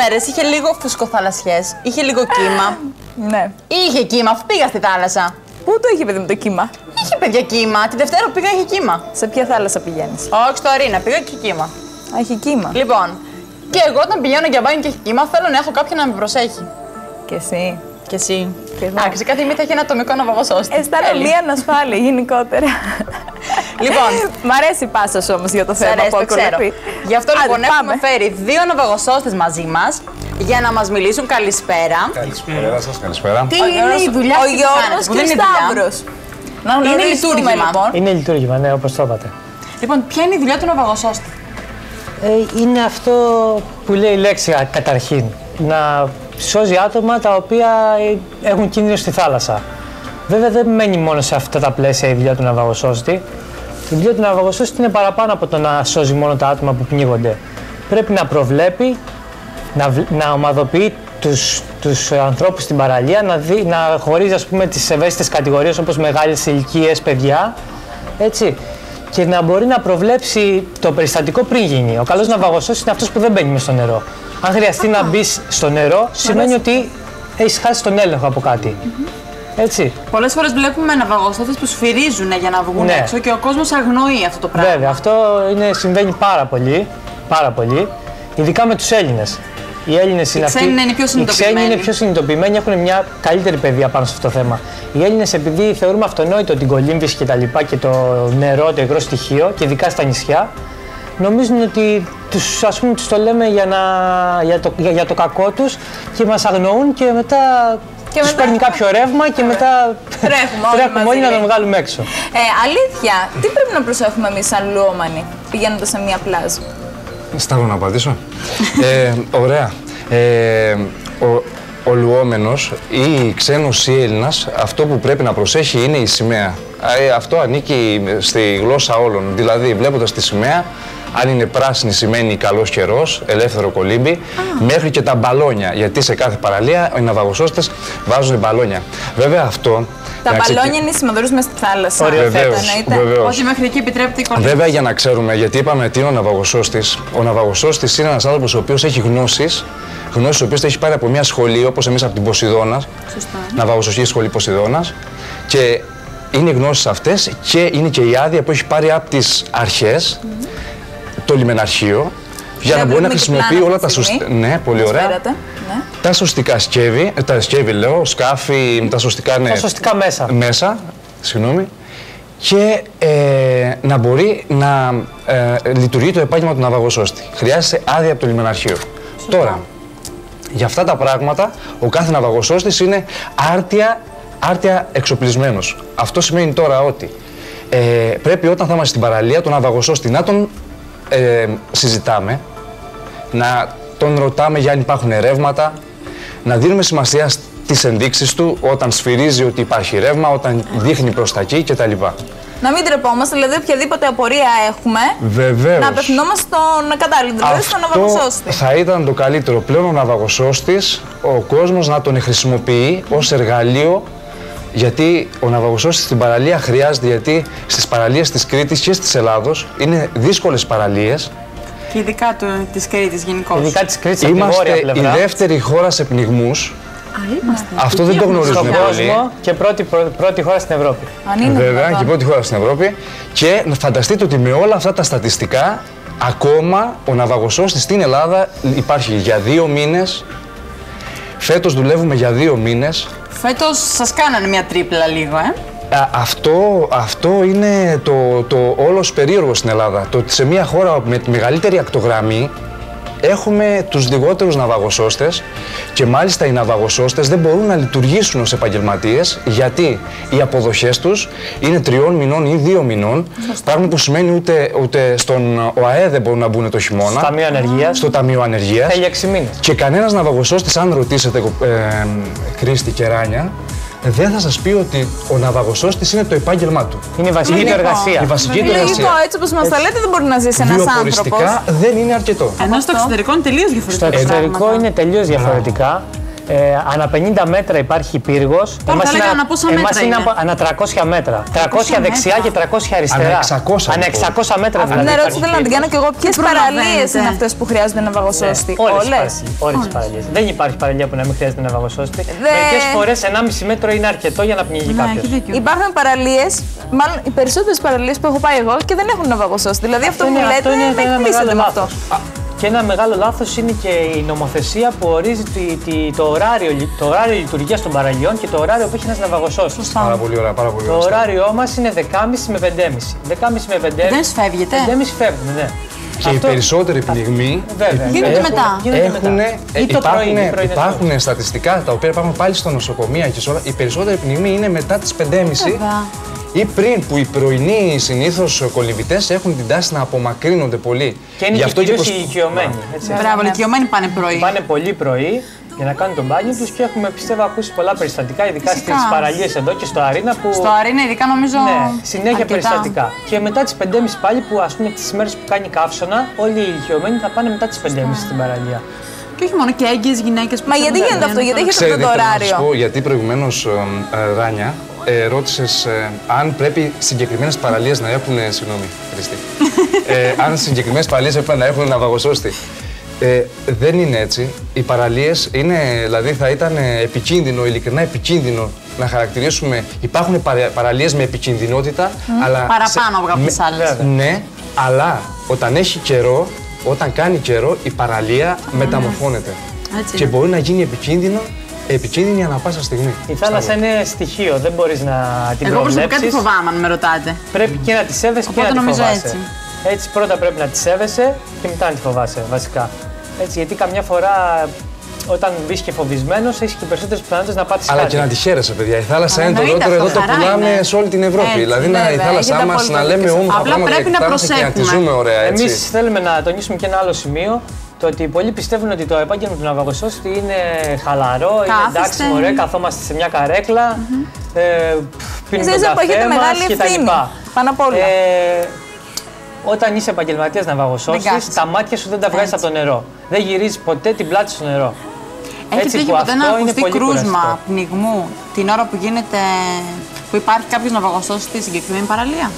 μέρες είχε λίγο φουσκοθαλασσιές, είχε λίγο κύμα. Ναι. Είχε κύμα, αφού πήγα στη θάλασσα. Πού το είχε, παιδί μου, το κύμα? Είχε παιδιά κύμα. Τη Δευτέρα που πήγα είχε κύμα. Σε ποια θάλασσα πηγαίνεις? Όχι, στο Αρίνα, πήγα και κύμα. Α, έχει κύμα. Λοιπόν, και εγώ όταν πηγαίνω για μπάνιο και έχει κύμα, θέλω να έχω κάποιον να με προσέχει. Και εσύ. Και εσύ. Και εγώ. Εντάξει, κάθε μύθα έχει ένα ατομικό ναυαγοσώστη. Αισθάνομαι μία ανασφάλεια γενικότερα. Λοιπόν, μ' αρέσει η πάσα σου όμως για το θέμα που ακολουθεί. Γι' αυτό λοιπόν έχουμε φέρει 2 ναυαγοσώστες μαζί μας για να μας μιλήσουν. Καλησπέρα. Καλησπέρα σας, καλησπέρα. Τι είναι η δουλειά Ο Γιώργος και ο Σταύρος. Είναι λειτουργήμα. Λοιπόν. Είναι λειτουργήμα, ναι, όπως το είπατε. Λοιπόν, ποια είναι η δουλειά του ναυαγοσώστη? Είναι αυτό που λέει η λέξη καταρχήν. Να σώζει άτομα τα οποία έχουν κίνδυνο στη θάλασσα. Βέβαια δεν μένει μόνο σε αυτά τα πλαίσια η δουλειά του ναυαγοσώστη. Η δουλειά του ναυαγοσώστη είναι παραπάνω από το να σώζει μόνο τα άτομα που πνίγονται. Πρέπει να προβλέπει, να ομαδοποιεί τους ανθρώπους στην παραλία, να χωρίζει ας πούμε τις ευαίσθητες κατηγορίες όπως μεγάλες ηλικίες, παιδιά, έτσι. Και να μπορεί να προβλέψει το περιστατικό πριν γίνει. Ο καλός ναυαγοσώστης είναι αυτός που δεν μπαίνει μες στο νερό. Αν χρειαστεί να μπεις στο νερό, σημαίνει ότι έχεις χάσει τον έλεγχο από κάτι. Έτσι. Πολλές φορές βλέπουμε ναυαγοσώστες που σφυρίζουν για να βγουν έξω και ο κόσμος αγνοεί αυτό το πράγμα. Βέβαια, αυτό συμβαίνει πάρα πολύ, ειδικά με τους Έλληνες. Οι Έλληνες είναι αυτοί. Οι ξένοι είναι πιο συνειδητοποιημένοι, έχουν μια καλύτερη παιδεία πάνω σε αυτό το θέμα. Οι Έλληνες, επειδή θεωρούμε αυτονόητο την κολύμβηση και το νερό, το υγρό στοιχείο, και ειδικά στα νησιά, νομίζουν ότι τους το λέμε για το κακό τους και μας αγνοούν και μετά τους παίρνει κάποιο ρεύμα και μετά τρέχουμε όλοι να τον βγάλουμε έξω. Αλήθεια, τι πρέπει να προσέχουμε εμείς σαν λουόμενοι πηγαίνοντας σε μια πλάζ? Σταύρο να απαντήσω. Ωραία. Ο λουόμενος ή ξένος ή Έλληνας, αυτό που πρέπει να προσέχει είναι η σημαία. Αυτό ανήκει στη γλώσσα όλων. Δηλαδή, βλέποντας τη σημαία, αν είναι πράσινη σημαίνει καλός καιρός, ελεύθερο κολύμπι, μέχρι και τα μπαλόνια. Γιατί σε κάθε παραλία οι ναυαγοσώστες βάζουν μπαλόνια. Βέβαια αυτό. Τα μπαλόνια είναι οι σημαδόρους μες στη θάλασσα. Βεβαίως. Όχι μέχρι εκεί επιτρέπεται η κολύμβηση. Βέβαια, για να ξέρουμε, γιατί είπαμε τι είναι ο ναυαγοσώστης. Ο ναυαγοσώστης είναι ένας άνθρωπος ο οποίος έχει γνώσεις ο οποίος έχει πάρει από μια σχολή, όπως εμείς από την Ποσειδώνα. Σωστά. Ναυαγοσωστική σχολή Ποσειδώνας. Και είναι οι γνώσεις αυτές και είναι και η άδεια που έχει πάρει από τις αρχές, το λιμεναρχείο, για να μπορεί να χρησιμοποιεί όλα τα σωστικά. Ναι, πολύ ωραία. Ναι. Τα σωστικά σκεύη, λέω, σκάφη, τα σωστικά μέσα. Συγγνώμη. Και να μπορεί να λειτουργεί το επάγγελμα του ναυαγοσώστη. Χρειάζεται άδεια από το λιμεναρχείο. Τώρα, για αυτά τα πράγματα, ο κάθε ναυαγοσώστης είναι άρτια εξοπλισμένος. Αυτό σημαίνει τώρα ότι πρέπει όταν θα είμαστε στην παραλία, τον ναυαγοσώστη να τον συζητάμε, να τον ρωτάμε για αν υπάρχουν ρεύματα, να δίνουμε σημασία στις ενδείξεις του όταν σφυρίζει ότι υπάρχει ρεύμα, όταν δείχνει προς τα εκεί κτλ. Να μην τρεπόμαστε, δηλαδή οποιαδήποτε απορία έχουμε, βεβαίως, να απευθυνόμαστε στον κατάλληλο, δηλαδή στον ναυαγοσώστη. Θα ήταν το καλύτερο πλέον ο ναυαγοσώστης, ο κόσμος να τον χρησιμοποιεί ως εργαλείο, γιατί ο ναυαγοσώστης στην παραλία χρειάζεται, γιατί στις παραλίες της Κρήτης και της Ελλάδος είναι δύσκολες παραλίες. Και ειδικά της Κρήτης γενικώς. Ειδικά της Κρήτης, είμαστε η δεύτερη χώρα σε πνιγμούς. Αυτό δεν το γνωρίζουμε πολύ. Και πρώτη χώρα στην Ευρώπη. Βέβαια, και πρώτη χώρα στην Ευρώπη. Και φανταστείτε ότι με όλα αυτά τα στατιστικά, ακόμα ο ναυαγοσώστης στην Ελλάδα υπάρχει για 2 μήνες. Φέτος δουλεύουμε για 2 μήνες. Φέτος σας κάνανε μια τρίπλα λίγο, Αυτό είναι το όλος περίεργο στην Ελλάδα. Το ότι σε μια χώρα με τη μεγαλύτερη ακτογραμμή έχουμε τους λιγότερους ναυαγοσώστες και μάλιστα οι ναυαγοσώστες δεν μπορούν να λειτουργήσουν ως επαγγελματίες, γιατί οι αποδοχές τους είναι 3 μηνών ή 2 μηνών. Πράγμα που σημαίνει ούτε στον ΟΑΕ δεν μπορούν να μπουν το χειμώνα. Στο Ταμείο Ανεργίας. Θέλει 6 μήνες. Και κανένας ναυαγοσώστης, αν ρωτήσετε Κρίστη και Ράνια, δεν θα σας πει ότι ο ναυαγοσώστης είναι το επάγγελμά του. Είναι η βασική του εργασία. Η βασική του εργασία. Λογικό, έτσι όπως μας τα λέτε, δεν μπορεί να ζήσει ένας άνθρωπος. Βιοποριστικά δεν είναι αρκετό. Ενώ στο εξωτερικό είναι τελείως διαφορετικά. Στο εξωτερικό είναι τελείως διαφορετικά. Ανά 50 μέτρα υπάρχει πύργος. Τώρα θα λέγανε πόσα μέτρα είναι ανά 300 μέτρα. 300 δεξιά και 300 αριστερά. Ανά 600 μέτρα δηλαδή. Αυτή την ερώτηση θέλω να την κάνω και εγώ. Ποιες παραλίες είναι αυτές που χρειάζονται ναυαγοσώστη? Όλες τις παραλίες. Δεν υπάρχει παραλία που να μην χρειάζεται ναυαγοσώστη. Μερικές φορές 1,5 μέτρο είναι αρκετό για να πνιγεί κάποιος. Υπάρχουν παραλίες, μάλλον οι περισσότερες παραλίες που έχω πάει εγώ και δεν έχουν ναυαγοσώστη. Δηλαδή αυτό που μου λέτε με εκπλήσετε με αυτό. Και ένα μεγάλο λάθος είναι και η νομοθεσία που ορίζει το ωράριο λειτουργίας των παραλιών και το ωράριο που έχει ένας ναυαγοσώστης. Πάρα πολύ ωραία, πάρα πολύ ωραία. Το ωράριό μας είναι 10.30 με 5.30. 10.30 με 5.30. Δεν φεύγετε. 5.30 φεύγουμε, ναι. Και οι περισσότεροι πνιγμοί υπάρχουν στατιστικά τα οποία υπάρχουν πάλι στο νοσοκομεία και σε όλα. Οι περισσότεροι πνιγμοί είναι μετά τις 5.30 ή πριν, που οι πρωινοί συνήθως κολυμβητές έχουν την τάση να απομακρύνονται πολύ. Και είναι και κυρίως οι ηλικιωμένοι. Μπράβο, οι ηλικιωμένοι πάνε πρωί. Πάνε πολύ πρωί για να κάνουν τον μπάνιο τους και έχουμε, πιστεύω, ακούσει πολλά περιστατικά, ειδικά στις παραλίες εδώ και στο Αρίνα. Στο Αρίνα, ειδικά νομίζω. Ναι, συνέχεια περιστατικά. Και μετά τις 5.30 πάλι, που ας πούμε τις μέρες που κάνει καύσωνα, όλοι οι ηλικιωμένοι θα πάνε μετά τις 5.30 στην παραλία. Και όχι μόνο, και έγκυες γυναίκες που. Μα γιατί γίνεται αυτό, γιατί έχετε αυτό το ωράριο? Γιατί προηγουμένως, Ράνια, ρώτησες αν πρέπει συγκεκριμένες παραλίες να έχουν. Συγγνώμη, Χριστή. Αν συγκεκριμένες παραλίες έπρεπε να έχουν ναυαγοσώστη. Δεν είναι έτσι. Οι παραλίες είναι, δηλαδή θα ήταν επικίνδυνο, ειλικρινά επικίνδυνο να χαρακτηρίσουμε. Υπάρχουν παραλίες με επικινδυνότητα, αλλά. Παραπάνω από τις άλλες. Ναι, αλλά όταν έχει καιρό, όταν κάνει καιρό, η παραλία μεταμορφώνεται. Έτσι. Και μπορεί να γίνει επικίνδυνη ανά πάσα στιγμή. Η θάλασσα είναι στοιχείο, δεν μπορείς να την προβλέψεις. Εγώ προσωπικά τη φοβάμαι, αν με ρωτάτε. Πρέπει και να τη σέβεσαι και να τη φοβάσαι. Έτσι, πρώτα πρέπει να τη σέβεσαι και μετά να τη φοβάσαι, βασικά. Έτσι, γιατί καμιά φορά όταν μπεις και φοβισμένος, έχεις και περισσότερες πιθανότητες να πάτεις κάτι. Αλλά και να τη χαίρεσαι, παιδιά. Η θάλασσα είναι το λότερο, εδώ το πουλάμε σε όλη την Ευρώπη. Έτσι, δηλαδή, η θάλασσά μας να λέμε όμορφα πράγματα πρέπει να προσέχουμε. Και να τη ζούμε ωραία. Εμείς θέλουμε να τονίσουμε και ένα άλλο σημείο. Το ότι πολλοί πιστεύουν ότι το επάγγελμα του ναυαγοσώστη είναι χαλαρό, είναι εντάξει, μωρέ, καθόμαστε σε μια καρέκλα, πίνουμε τον καφέ μας κτλ. Πάνω απ' όλα. Όταν είσαι επαγγελματίας ναυαγοσώστης, τα μάτια σου δεν τα βγάζεις από το νερό. Δεν γυρίζεις ποτέ την πλάτη στο νερό. Έχει τύχει ποτέ να ακουστεί κρούσμα πνιγμού την ώρα που υπάρχει κάποιος ναυαγοσώστης στη συγκεκριμένη παραλία?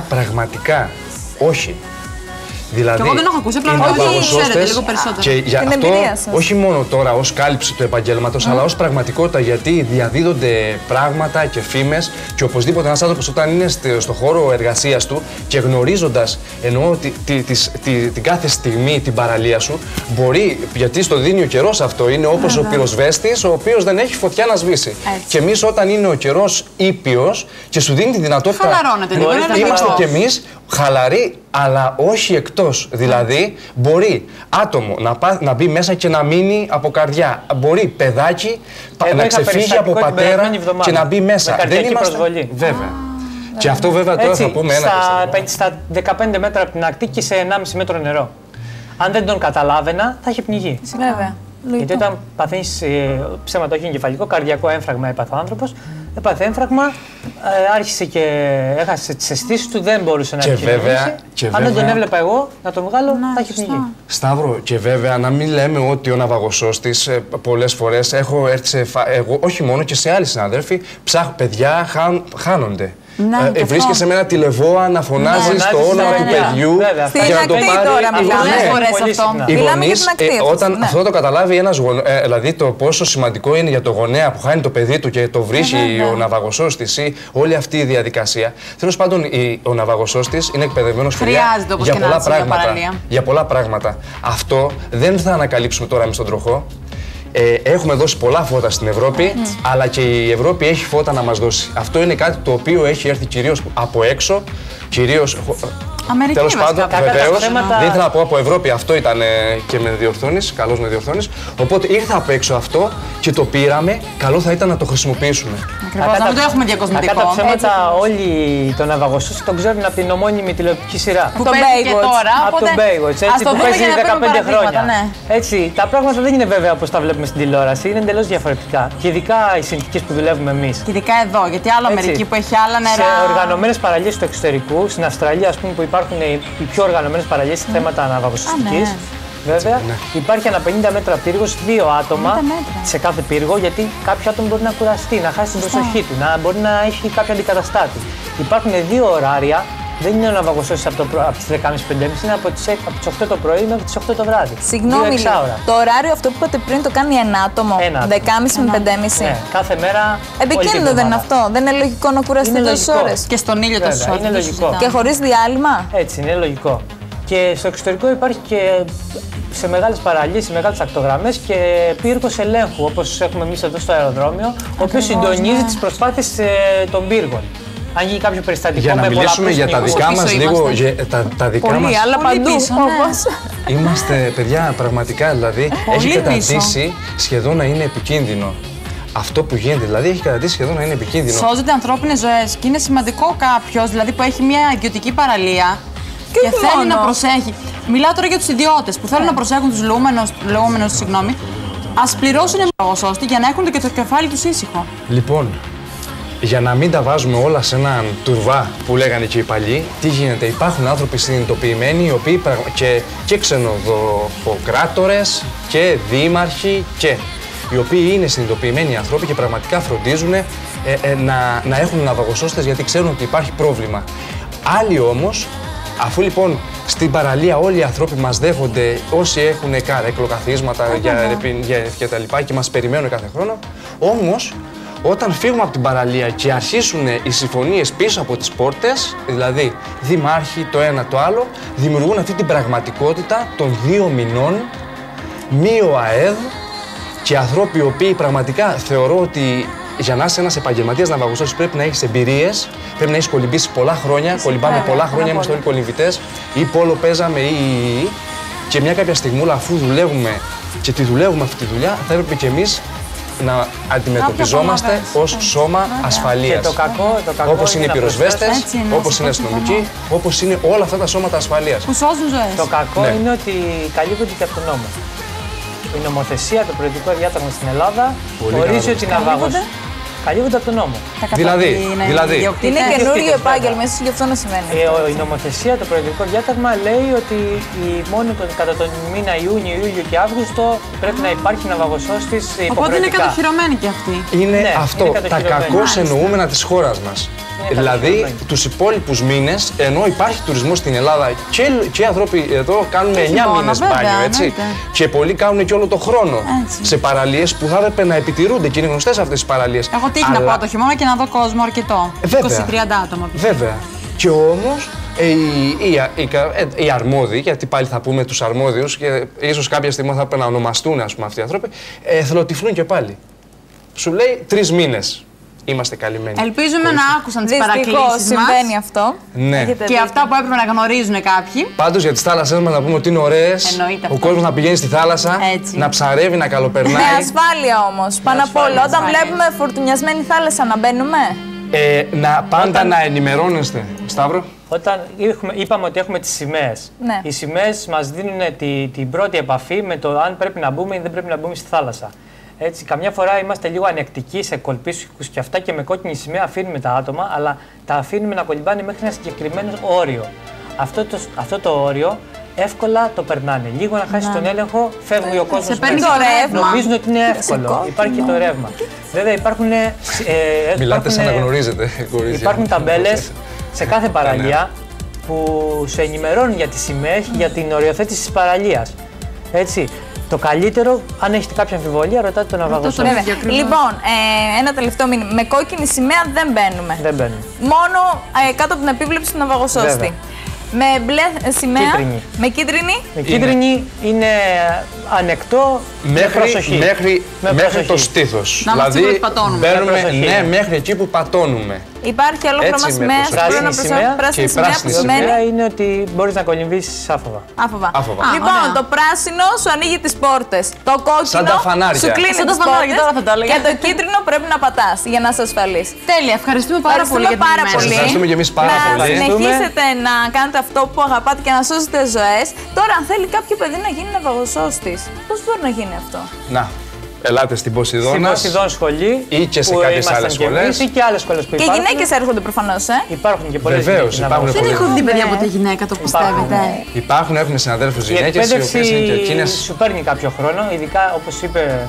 Πραγματικά όχι. Δηλαδή, και εγώ δεν έχω ακούσει, πραγματικά ξέρετε λίγο περισσότερο. Και για αυτό, όχι μόνο τώρα ως κάλυψη του επαγγέλματος, αλλά ως πραγματικότητα, γιατί διαδίδονται πράγματα και φήμες και οπωσδήποτε ένας άνθρωπος όταν είναι στο χώρο εργασίας του και γνωρίζοντας, εννοώ την κάθε στιγμή την παραλία σου, μπορεί, γιατί στο δίνει ο καιρός αυτό, είναι όπως ο πυροσβέστης, ο οποίος δεν έχει φωτιά να σβήσει. Και εμείς όταν είναι ο καιρός ήπιος και σου δίνει τη δυνατότητα, είμαστε κι εμείς χαλαροί, αλλά όχι εκτός. Δηλαδή, μπορεί άτομο να μπει μέσα και να μείνει από καρδιά. Μπορεί παιδάκι να ξεφύγει από πατέρα και να μπει μέσα. Δεν είμαστε προσβολή. Βέβαια. Και αυτό βέβαια τώρα θα πούμε ένα στα 15 μέτρα από την ακτή και σε 1,5 μέτρο νερό. Αν δεν τον καταλάβαινα, θα είχε πνιγεί. Βέβαια. Γιατί όταν παθαίνεις ψέματο εγκεφαλικό, καρδιακό έμφραγμα έπαθε ο άνθρωπος, έπαθε έμφραγμα, άρχισε και έχασε τις αισθήσεις του, δεν μπορούσε να επικοινωνήσει. Αν δεν τον έβλεπα εγώ να τον βγάλω, θα είχε πνιγεί. Σταύρο, και βέβαια να μην λέμε ότι ο ναυαγοσώστης πολλές φορές έχω έρθει εγώ, όχι μόνο και σε άλλοι συναδέλφοι, παιδιά χάνονται. Βρίσκεσαι με ένα τηλεβόα να φωνάζει το όνομα του παιδιού για να το πάρει. Οι γονείς, όταν αυτό το καταλάβει ένας γονέας, δηλαδή το πόσο σημαντικό είναι για το γονέα που χάνει το παιδί του και το βρίσκει ο ναυαγοσώστης ή όλη αυτή η διαδικασία. Τέλος πάντων, ο ναυαγοσώστης είναι εκπαιδευμένος για πολλά πράγματα. Αυτό δεν θα ανακαλύψουμε τώρα εμείς στον τροχό. Έχουμε δώσει πολλά φώτα στην Ευρώπη, αλλά και η Ευρώπη έχει φώτα να μας δώσει. Αυτό είναι κάτι το οποίο έχει έρθει κυρίως από έξω, κυρίως. Τέλος πάντων, βεβαίως, δεν ήθελα να πω από Ευρώπη, αυτό ήταν και με διορθώνεις, καλώς με διορθώνεις. Οπότε ήρθα από έξω αυτό και το πήραμε, καλό θα ήταν να το χρησιμοποιήσουμε. Ακριβώς, να μην το έχουμε διακοσμητικό. Κατά ψέματα, όλοι τον ναυαγοσώστης τον ξέρουν από την ομώνυμη τηλεοπτική σειρά. Που παίζει και τώρα, από τον Baywatch, έτσι, που παίζει 15 χρόνια. Έτσι, τα πράγματα δεν είναι βέβαια όπως τα βλέπουμε στην τηλεόραση, είναι εντελώς διαφορετικά. Και ειδικά οι συνθήκες που δουλεύουμε εμείς. Και ειδικά εδώ, γιατί άλλο Αμερική που έχει άλλα νερά. Σε οργανωμένες παραλίες του εξωτερικού, στην Αυστραλία, ας πούμε, που υπάρχουν οι πιο οργανωμένες παραλίες σε θέματα ναυαγοσωστικής. Βέβαια, υπάρχει ένα 50 μέτρα πύργος, 2 άτομα σε κάθε πύργο, γιατί κάποιο άτομο μπορεί να κουραστεί, να χάσει την προσοχή του, να μπορεί να έχει κάποιο αντικαταστάτη. Υπάρχουν 2 ωράρια. Δεν είναι ο ναυαγοσώστης από τις 10.30-5.30, είναι από τις 8 το πρωί μέχρι τις 8 το βράδυ. Συγγνώμη, το ωράριο αυτό που είπατε πριν το κάνει ένα άτομο, 10.30 με 5.30. Ναι, κάθε μέρα. Επικίνδυνο δεν είναι αυτό? Δεν είναι λογικό να κουραστεί τόσες ώρες? Και στον ήλιο τόσες ώρες. Είναι λογικό. Και χωρίς διάλειμμα. Έτσι, είναι λογικό. Και στο εξωτερικό υπάρχει και σε μεγάλες παραλίες, σε μεγάλες ακτογραμμές και πύργος ελέγχου, όπως έχουμε εμείς εδώ στο αεροδρόμιο, ο οποίος συντονίζει τις προσπάθειες των πύργων. Αν γίνει κάποιο περιστατικό για να μιλήσουμε για τα δικά μας λίγο, τα δικά μας. Πολύ, αλλά παντού όμως. Είμαστε, παιδιά, πραγματικά, δηλαδή, έχει καταντήσει σχεδόν να είναι επικίνδυνο. Αυτό που γίνεται, δηλαδή, έχει καταντήσει σχεδόν να είναι επικίνδυνο. Σώζεται ανθρώπινες ζωές και είναι σημαντικό κάποιος, δηλαδή, που έχει μια ιδιωτική παραλία και θέλει να προσέχει. Μιλάω τώρα για τους ιδιώτες που θέλουν να προσέχουν τους λούμενους, συγγνώμη. Ας πληρώσουν ναυαγοσώστη για να έχουν και το κεφάλι τους ήσυχο. Λοιπόν, για να μην τα βάζουμε όλα σε έναν τουρβά που λέγανε και οι παλιοί, τι γίνεται? Υπάρχουν άνθρωποι συνειδητοποιημένοι, οι οποίοι και ξενοδοχοκράτορες και δήμαρχοι οι οποίοι είναι συνειδητοποιημένοι άνθρωποι και πραγματικά φροντίζουν να έχουν ναυαγοσώστες γιατί ξέρουν ότι υπάρχει πρόβλημα. Άλλοι όμως, αφού λοιπόν στην παραλία όλοι οι άνθρωποι μας δέχονται, όσοι έχουν καρέκλοκαθίσματα και τα λοιπά και μας περιμένουν κάθε χρόνο, όμως όταν φύγουμε από την παραλία και αρχίσουν οι συμφωνίες πίσω από τις πόρτες, δηλαδή δημάρχοι το ένα το άλλο, δημιουργούν αυτή την πραγματικότητα των 2 μηνών, μη ΟΑΕΔ και ανθρώποι οι οποίοι πραγματικά θεωρώ ότι για να είσαι ένας επαγγελματίας ναυαγοσώστης πρέπει να έχεις εμπειρίες, πρέπει να έχεις κολυμπήσει πολλά χρόνια, κολυμπάμε πολλά χρόνια, είμαστε όλοι κολυμβητές ή πόλο παίζαμε και μια κάποια στιγμούλα αφού δουλεύουμε και τη δουλεύουμε αυτή τη δουλειά, θα έπρεπε και εμείς να αντιμετωπιζόμαστε ως σώμα ασφαλείας. Το κακό όπως είναι οι πυροσβέστες, όπως είναι οι αστυνομικοί, όπως είναι όλα αυτά τα σώματα ασφαλείας. Που σώζουν ζωές. Το κακό είναι ότι καλύπτονται και από τον νόμο. Η νομοθεσία, το προεδρικό διάταγμα στην Ελλάδα ορίζει ότι ναυαγοσώστες καλύπτονται από τον νόμο. Δηλαδή. Είναι καινούργιο επάγγελμα, ίσως γι' αυτό να σημαίνει. Η νομοθεσία, το προεδρικό διάταγμα λέει ότι μόνο κατά τον μήνα Ιούνιο, Ιούλιο και Αύγουστο πρέπει να υπάρχει ναυαγοσώστης υποχρεωτικά. Οπότε είναι κατοχυρωμένοι και αυτοί. Είναι αυτό, τα κακώς εννοούμενα της χώρας μας. Δηλαδή, τους υπόλοιπους μήνες, ενώ υπάρχει τουρισμός στην Ελλάδα και οι άνθρωποι εδώ κάνουν 9 μήνες μπάνιο, έτσι. Και πολλοί κάνουν και όλο το χρόνο σε παραλίες που θα έπρεπε να επιτηρούνται και είναι γνωστές αυτές τις παραλίες. Εγώ τύχει να πάω το χειμώνα και να δω κόσμο αρκετό. 20-30 άτομα. Βέβαια. Και όμως οι αρμόδιοι, γιατί πάλι θα πούμε τους αρμόδιους και ίσως κάποια στιγμή θα πρέπει να ονομαστούν αυτοί οι άνθρωποι, θελοτυφλούν και πάλι. Σου λέει 3 μήνες. Είμαστε καλυμμένοι. Ελπίζουμε να άκουσαν τις παρακλήσεις μας. Συμβαίνει αυτό. Ναι. Και αυτά που έπρεπε να γνωρίζουν κάποιοι. Πάντως για τις θάλασσές μας να πούμε ότι είναι ωραίες. Ο κόσμος να πηγαίνει στη θάλασσα, να ψαρεύει, να καλοπερνάει. Με ασφάλεια όμως. Πάνω απ' όλα, όταν βλέπουμε φορτουνιασμένη θάλασσα, να μπαίνουμε. Πάντα να ενημερώνεστε. Σταύρο. Όταν είπαμε ότι έχουμε τις σημαίες. Ναι. Οι σημαίες μας δίνουν την πρώτη επαφή με το αν πρέπει να μπούμε ή δεν πρέπει να μπούμε στη θάλασσα. Έτσι, καμιά φορά είμαστε λίγο ανεκτικοί σε κολπίσικους και αυτά και με κόκκινη σημαία αφήνουμε τα άτομα, αλλά τα αφήνουμε να κολυμπάνε μέχρι ένα συγκεκριμένο όριο. Αυτό το όριο εύκολα το περνάνε. Λίγο να χάσει τον έλεγχο, φεύγει ο κόσμος. Σε παίρνει το ρεύμα. Νομίζουν ότι είναι εύκολο. Υπάρχει και το ρεύμα. Βέβαια υπάρχουν. Μιλάτε σαν να γνωρίζετε. Υπάρχουν ταμπέλες σε κάθε παραλία που σε ενημερώνουν για τις σημαίες, για την οριοθέτηση της παραλίας. Έτσι. Το καλύτερο, αν έχετε κάποια αμφιβολία, ρωτάτε τον ναυαγοσώστη. Λοιπόν, ένα τελευταίο μήνυμα. Με κόκκινη σημαία δεν μπαίνουμε. Δεν μπαίνουμε. Μόνο κάτω από την επίβλεψη του ναυαγοσώστη. Με μπλε σημαία. Κίτρινη. Με κίτρινη. Με κίτρινη είναι ανεκτό μέχρι το στήθος. Να μας δηλαδή πατώνουμε. μέχρι εκεί που πατώνουμε. Υπάρχει άλλο χρώμα σημαία. Πράσινη σημαία είναι ότι μπορείς να κολυμβήσεις άφοβα. Άφοβα. Λοιπόν, το πράσινο σου ανοίγει τις πόρτες. Το κόκκινο σου κλείνει τις πόρτες. Και το κίτρινο πρέπει να πατάς για να είσαι ασφαλής. Τέλεια, ευχαριστούμε πάρα πολύ. Ευχαριστούμε και εμείς πάρα πολύ. Να συνεχίσετε να κάνετε αυτό που αγαπάτε και να σώσετε ζωές. Τώρα, αν θέλει κάποιο παιδί να γίνει ναυαγοσώστης, πώς μπορεί να γίνει αυτό? Ελάτε στην Ποσειδώνα. Στην Ποσειδών σχολή. Ή και σε κάποιες άλλες σχολές. Ή και άλλες σχολές που υπάρχουν. Και γυναίκες έρχονται προφανώς, Υπάρχουν και πολλές. Βεβαίως, υπάρχουν πολλές. Δεν έχω δει παιδιά από τη γυναίκα, το πιστεύετε. Υπάρχουν, έχουν συναδέλφους γυναίκες. Η εκπαίδευση σου παίρνει κάποιο χρόνο, ειδικά όπως είπε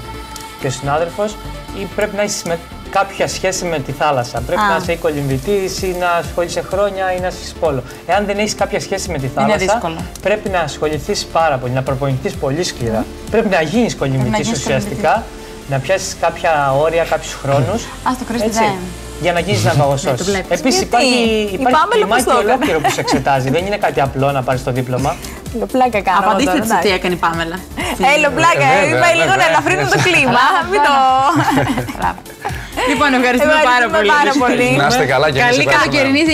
και ο συνάδελφος, ή πρέπει να έχεις κάποια σχέση με τη θάλασσα. Πρέπει να είσαι κολυμβητής ή να ασχολείσαι χρόνια ή να είσαι πόλο. Εάν δεν έχεις κάποια σχέση με τη θάλασσα, πρέπει να ασχοληθείς πάρα πολύ, να προπονηθείς πολύ σκληρά. Πρέπει να γίνεις κολυμβητής ουσιαστικά, να πιάσεις κάποια όρια, κάποιους χρόνους. Για να γίνεις ναυαγοσός. Επίσης υπάρχει κλιμάκιο ολόκληρο που σε εξετάζει. Δεν είναι κάτι απλό να πάρεις το δίπλωμα. Πλάκα κάνω. Απαντήστε τι έκανε η Πάμελα. Πλάκα, είπα λίγο να ελαφρύνουν το κλίμα. Μην το. Λοιπόν, ευχαριστούμε πάρα πολύ. Να είστε καλά και εμείς καλή καλοκαιρινή.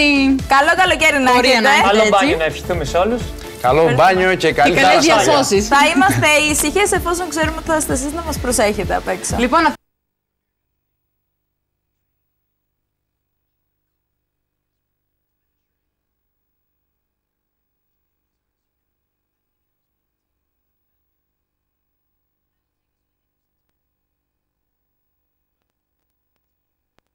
Καλό καλοκαίρι να έχετε. Καλό μπάνιο να ευχηθούμε σε όλους. Καλό μπάνιο και καλή διασώσεις. Θα είμαστε ήσυχες εφόσον ξέρουμε ότι θα είστε εσείς να μας προσέχετε απ' έξω.